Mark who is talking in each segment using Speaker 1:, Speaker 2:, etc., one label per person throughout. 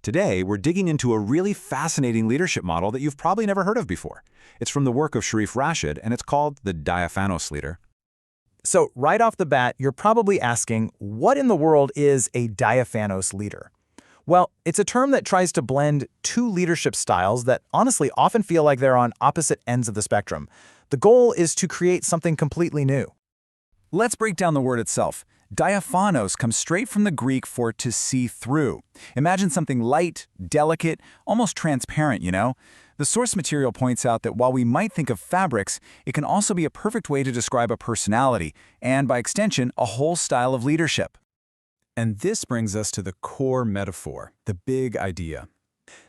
Speaker 1: Today, we're digging into a really fascinating leadership model that you've probably never heard of before. It's from the work of Sharif Rashid, and it's called the Diaphanos Leader.
Speaker 2: So right off the bat, you're probably asking, what in the world is a Diaphanos leader? Well, it's a term that tries to blend two leadership styles that honestly often feel like they're on opposite ends of the spectrum. The goal is to create something completely new.
Speaker 1: Let's break down the word itself. Diaphanos comes straight from the Greek for to see through. Imagine something light, delicate, almost transparent, you know? The source material points out that while we might think of fabrics, it can also be a perfect way to describe a personality, and by extension, a whole style of leadership. And this brings us to the core metaphor, the big idea.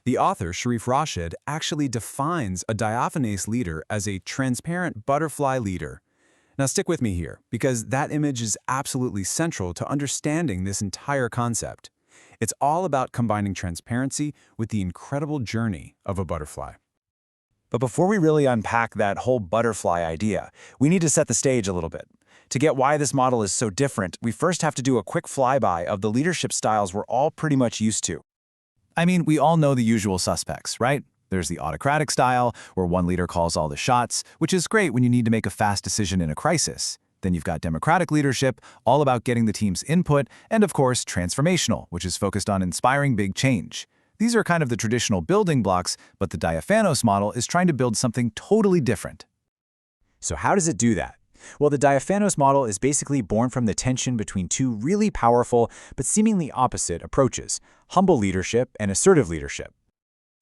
Speaker 1: The author, Sharif Rashid, actually defines a Diaphanos leader as a transparent butterfly leader. Now stick with me here, because that image is absolutely central to understanding this entire concept. It's all about combining transparency with the incredible journey of a butterfly.
Speaker 2: But before we really unpack that whole butterfly idea, we need to set the stage a little bit. To get why this model is so different, we first have to do a quick flyby of the leadership styles we're all pretty much used to. I mean, we all know the usual suspects, right? There's the autocratic style, where one leader calls all the shots, which is great when you need to make a fast decision in a crisis. Then you've got democratic leadership, all about getting the team's input, and of course, transformational, which is focused on inspiring big change. These are kind of the traditional building blocks, but the Diaphanos model is trying to build something totally different. So how does it do that? Well, the Diaphanos model is basically born from the tension between two really powerful but seemingly opposite approaches, humble leadership and assertive leadership.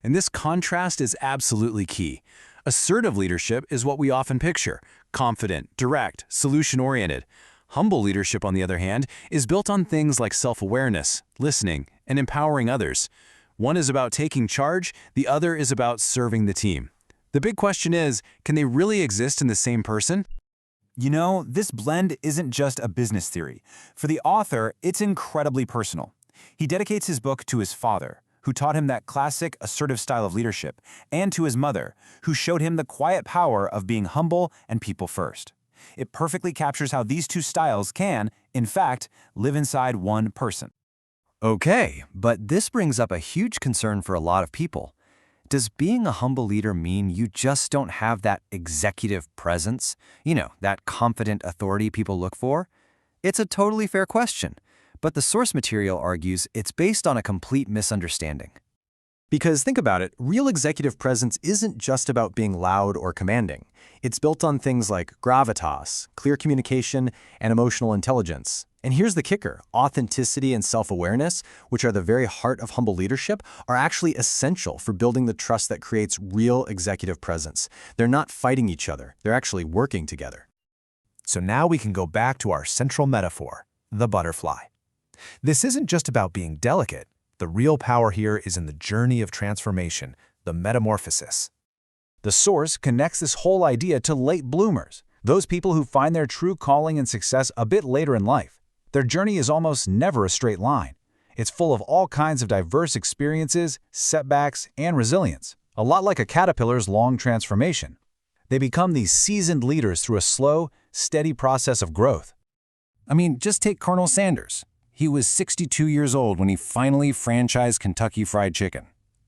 Speaker 1: And this contrast is absolutely key. Assertive leadership is what we often picture: confident, direct, solution-oriented. Humble leadership, on the other hand, is built on things like self-awareness, listening, and empowering others. One is about taking charge, the other is about serving the team. The big question is, can they really exist in the same person?
Speaker 2: You know, this blend isn't just a business theory. For the author, it's incredibly personal. He dedicates his book to his father, who taught him that classic assertive style of leadership, and to his mother, who showed him the quiet power of being humble and people first. It perfectly captures how these two styles can, in fact, live inside one person.
Speaker 3: Okay, but this brings up a huge concern for a lot of people. Does being a humble leader mean you just don't have that executive presence? You know, that confident authority people look for? It's a totally fair question, but the source material argues it's based on a complete misunderstanding.
Speaker 2: Because think about it, real executive presence isn't just about being loud or commanding. It's built on things like gravitas, clear communication, and emotional intelligence. And here's the kicker: authenticity and self-awareness, which are the very heart of humble leadership, are actually essential for building the trust that creates real executive presence. They're not fighting each other, they're actually working together. So now we can go back to our central metaphor, the butterfly. This isn't just about being delicate. The real power here is in the journey of transformation, the metamorphosis. The source connects this whole idea to late bloomers, those people who find their true calling and success a bit later in life. Their journey is almost never a straight line. It's full of all kinds of diverse experiences, setbacks, and resilience, a lot like a caterpillar's long transformation. They become these seasoned leaders through a slow, steady process of growth. I mean, just take Colonel Sanders. He was 62 years old when he finally franchised Kentucky Fried Chicken.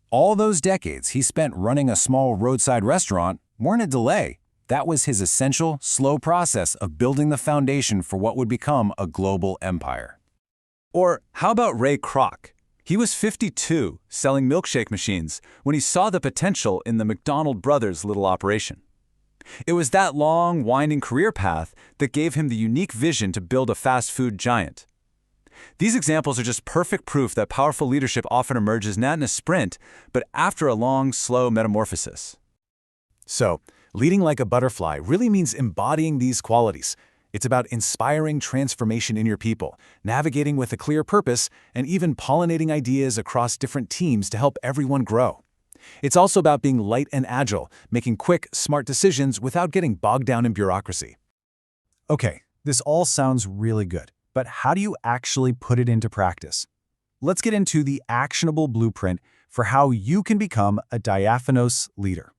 Speaker 2: All those decades he spent running a small roadside restaurant weren't a delay. That was his essential, slow process of building the foundation for what would become a global empire.
Speaker 1: Or how about Ray Kroc? He was 52, selling milkshake machines, when he saw the potential in the McDonald Brothers' little operation. It was that long, winding career path that gave him the unique vision to build a fast food giant. These examples are just perfect proof that powerful leadership often emerges not in a sprint, but after a long, slow metamorphosis. So, leading like a butterfly really means embodying these qualities. It's about inspiring transformation in your people, navigating with a clear purpose, and even pollinating ideas across different teams to help everyone grow. It's also about being light and agile, making quick, smart decisions without getting bogged down in bureaucracy. Okay, this all sounds really good. But how do you actually put it into practice? Let's get into the actionable blueprint for how you can become a Diaphanos leader.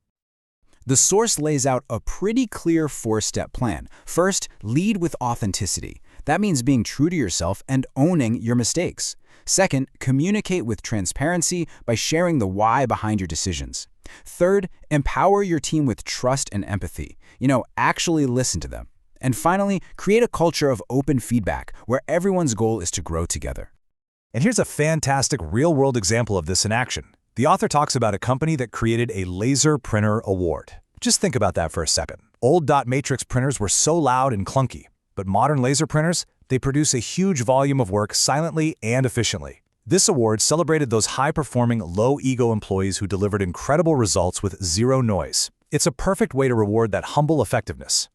Speaker 1: The source lays out a pretty clear 4-step plan. First, lead with authenticity. That means being true to yourself and owning your mistakes.
Speaker 4: Second, communicate with transparency by sharing the why behind your decisions. Third, empower your team with trust and empathy. Actually listen to them. And finally, create a culture of open feedback where everyone's goal is to grow together.
Speaker 1: And here's a fantastic real-world example of this in action. The author talks about a company that created a laser printer award. Just think about that for a second. Old dot matrix printers were so loud and clunky, but modern laser printers, they produce a huge volume of work silently and efficiently. This award celebrated those high-performing, low-ego employees who delivered incredible results with zero noise. It's a perfect way to reward that humble effectiveness.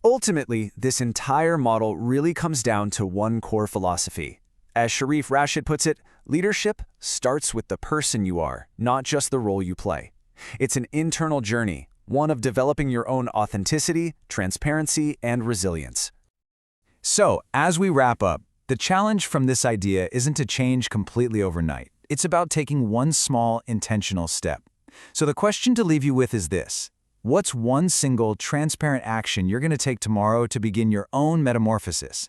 Speaker 3: Ultimately, this entire model really comes down to one core philosophy. As Sharif Rashid puts it, leadership starts with the person you are, not just the role you play. It's an internal journey, one of developing your own authenticity, transparency, and resilience.
Speaker 1: So, as we wrap up, the challenge from this idea isn't to change completely overnight. It's about taking one small, intentional step. So the question to leave you with is this. What's one single, transparent action you're going to take tomorrow to begin your own metamorphosis?